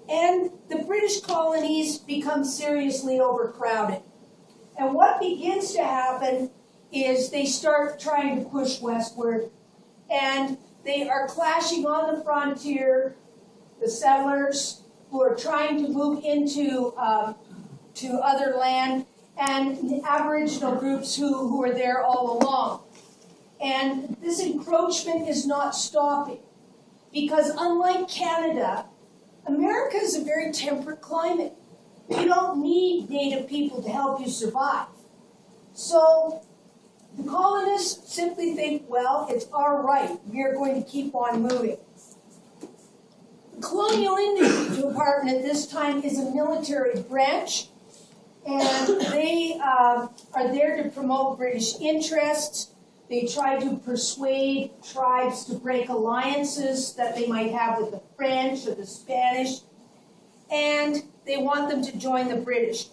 And the British colonies become seriously overcrowded. And what begins to happen is they start trying to push westward, and they are clashing on the frontier, the settlers who are trying to move into to other land, and the Aboriginal groups who are there all along. And this encroachment is not stopping, because unlike Canada, America is a very temperate climate. You don't need native people to help you survive. So the colonists simply think, well, it's our right. We are going to keep on moving. The Colonial Indian Department at this time is a military branch, and they are there to promote British interests. They try to persuade tribes to break alliances that they might have with the French or the Spanish, and they want them to join the British.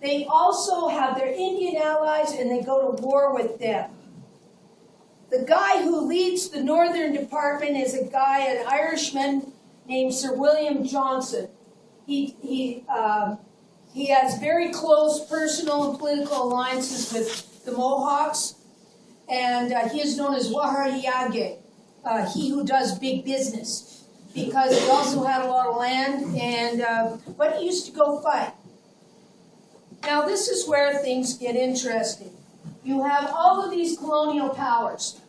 They also have their Indian allies, and they go to war with them. The guy who leads the Northern Department is a guy, an Irishman named Sir William Johnson. He has very close personal and political alliances with the Mohawks, and he is known as Wahariage, he who does big business, because he also had a lot of land, and but he used to go fight. Now this is where things get interesting. You have all of these colonial powers.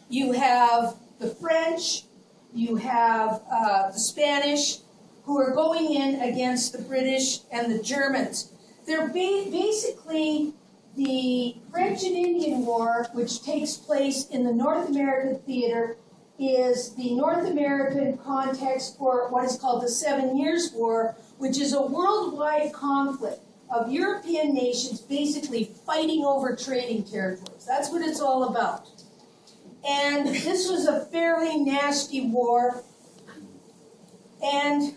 You have the French, you have the Spanish, who are going in against the British and the Germans. They're basically the French and Indian War, which takes place in the North American theater, is the North American context for what is called the 7 Years' War, which is a worldwide conflict of European nations basically fighting over trading territories. That's what it's all about. And this was a fairly nasty war, and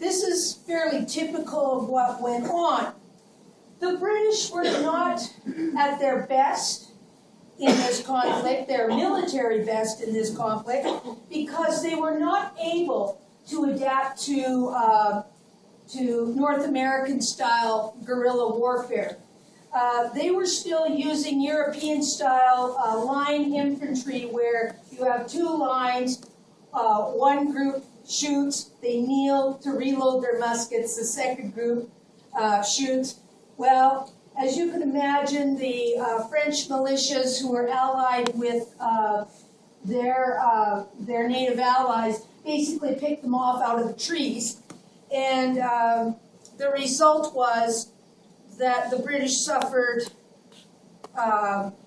this is fairly typical of what went on. The British were not at their best in this conflict, their military best in this conflict, because they were not able to adapt to North American-style guerrilla warfare. They were still using European-style line infantry, where you have two lines, one group shoots, they kneel to reload their muskets, the second group shoots. Well, as you can imagine, the French militias who were allied with their native allies basically picked them off out of the trees. And the result was that the British suffered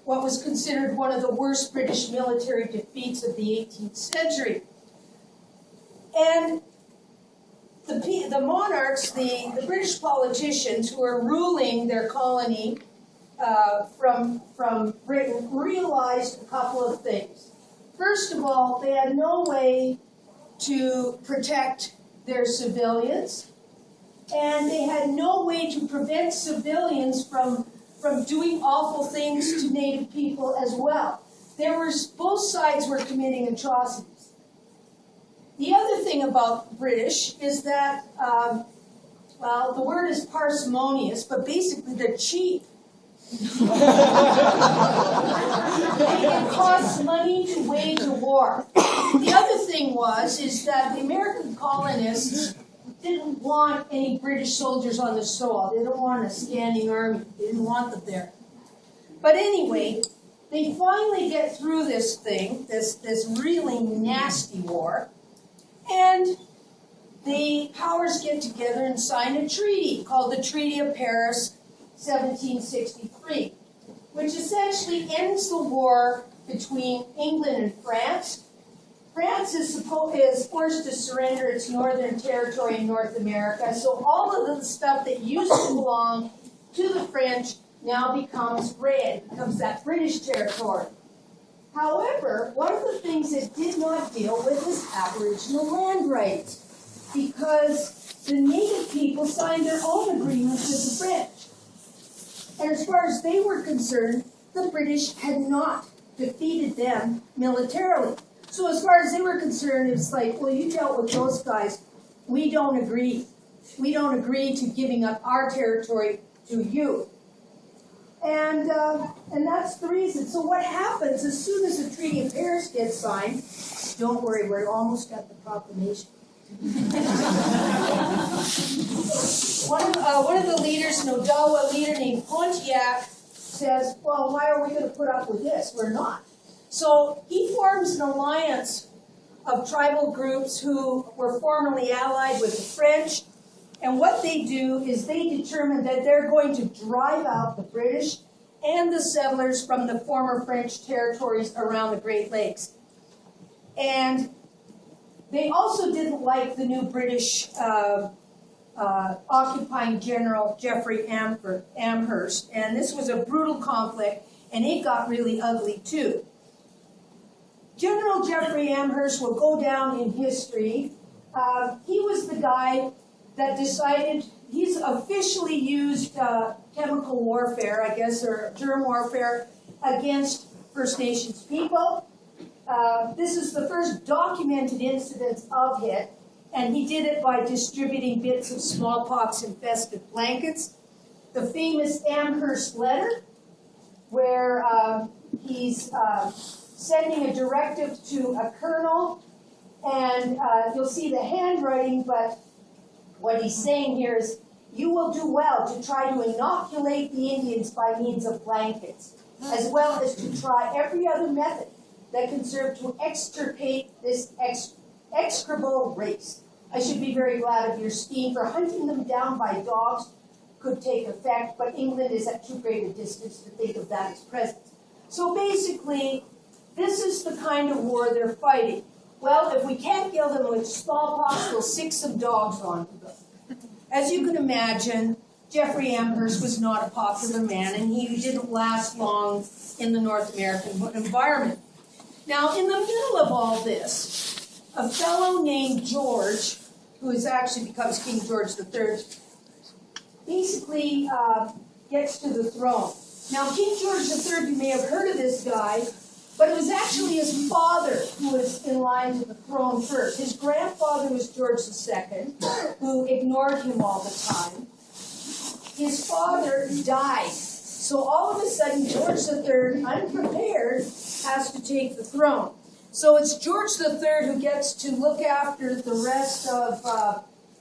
what was considered one of the worst British military defeats of the 18th century. And the monarchs, the British politicians who were ruling their colony from Britain, realized a couple of things. First of all, they had no way to protect their civilians, and they had no way to prevent civilians from doing awful things to native people as well. Both sides were committing atrocities. The other thing about the British is that, well, the word is parsimonious, but basically they're cheap. It costs money to wage a war. The other thing is that the American colonists didn't want any British soldiers on the soil. They didn't want a standing army. They didn't want them there. But anyway, they finally get through this thing, this really nasty war, and the powers get together and sign a treaty called the Treaty of Paris, 1763, which essentially ends the war between England and France. France is forced to surrender its northern territory in North America, so all of the stuff that used to belong to the French now becomes red, becomes that British territory. However, one of the things it did not deal with is Aboriginal land rights, because the native people signed their own agreements with the French. And as far as they were concerned, the British had not defeated them militarily. So as far as they were concerned, it's like, well, you dealt with those guys. we don't agree. We don't agree to giving up our territory to you. And that's the reason. So what happens as soon as the Treaty of Paris gets signed, don't worry, we're almost at the proclamation. One of the leaders, an Odawa leader named Pontiac, says, well, why are we going to put up with this? We're not. So he forms an alliance of tribal groups who were formerly allied with the French. And what they do is they determine that they're going to drive out the British and the settlers from the former French territories around the Great Lakes. And they also didn't like the new British occupying general Geoffrey Amherst. And this was a brutal conflict, and it got really ugly too. General Geoffrey Amherst will go down in history. He was the guy that decided, he's officially used chemical warfare, I guess, or germ warfare against First Nations people. This is the first documented incident of it, and he did it by distributing bits of smallpox-infested blankets. The famous Amherst letter, where he's sending a directive to a colonel, and you'll see the handwriting, but what he's saying here is, you will do well to try to inoculate the Indians by means of blankets, as well as to try every other method that can serve to extirpate this execrable race. I should be very glad of your scheme, for hunting them down by dogs could take effect, but England is at too great a distance to think of that as present. So basically, this is the kind of war they're fighting. Well, if we can't kill them with smallpox, we'll sick some dogs onto them. As you can imagine, Geoffrey Amherst was not a popular man, and he didn't last long in the North American environment. Now, in the middle of all this, a fellow named George, who has actually becomes King George III, basically gets to the throne. Now, King George III, you may have heard of this guy, but it was actually his father who was in line to the throne first. His grandfather was George II, who ignored him all the time. His father died. So all of a sudden, George III, unprepared, has to take the throne. So it's George III who gets to look after the rest of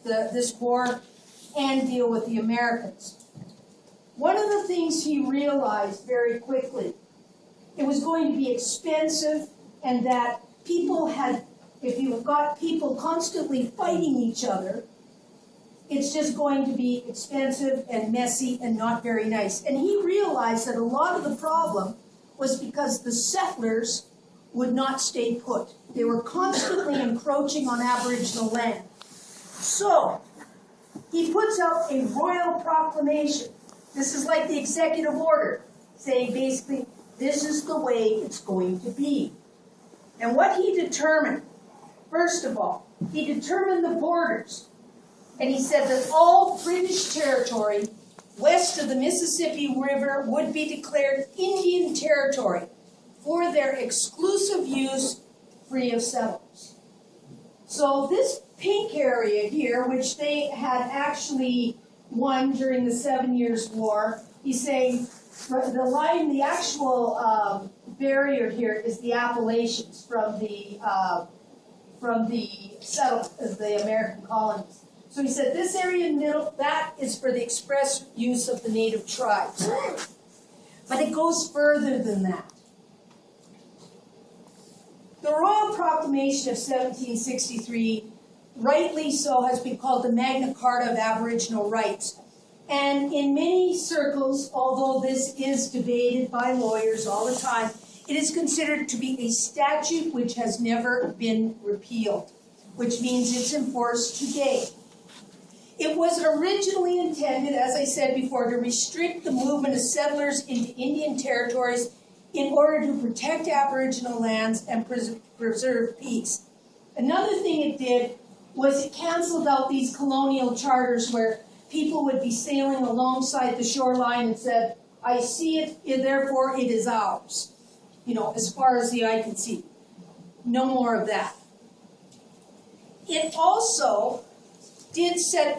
this war and deal with the Americans. One of the things he realized very quickly, it was going to be expensive, and that people had, if you've got people constantly fighting each other, it's just going to be expensive and messy and not very nice. And he realized that a lot of the problem was because the settlers would not stay put. They were constantly encroaching on Aboriginal land. So he puts out a royal proclamation. This is like the executive order, saying basically, this is the way it's going to be. And what he determined, first of all, he determined the borders. And he said that all British territory west of the Mississippi River would be declared Indian territory for their exclusive use, free of settlers. So this pink area here, which they had actually won during the 7 Years' War, he's saying the line, the actual barrier here is the Appalachians from the American colonies. So he said this area in the middle, that is for the express use of the native tribes. But it goes further than that. The Royal Proclamation of 1763, rightly so, has been called the Magna Carta of Aboriginal Rights. And in many circles, although this is debated by lawyers all the time, it is considered to be a statute which has never been repealed, which means it's enforced today. It was originally intended, as I said before, to restrict the movement of settlers into Indian territories in order to protect Aboriginal lands and preserve peace. Another thing it did was it canceled out these colonial charters where people would be sailing alongside the shoreline and said, I see it, and therefore it is ours. You know, as far as the eye can see. No more of that. It also did set the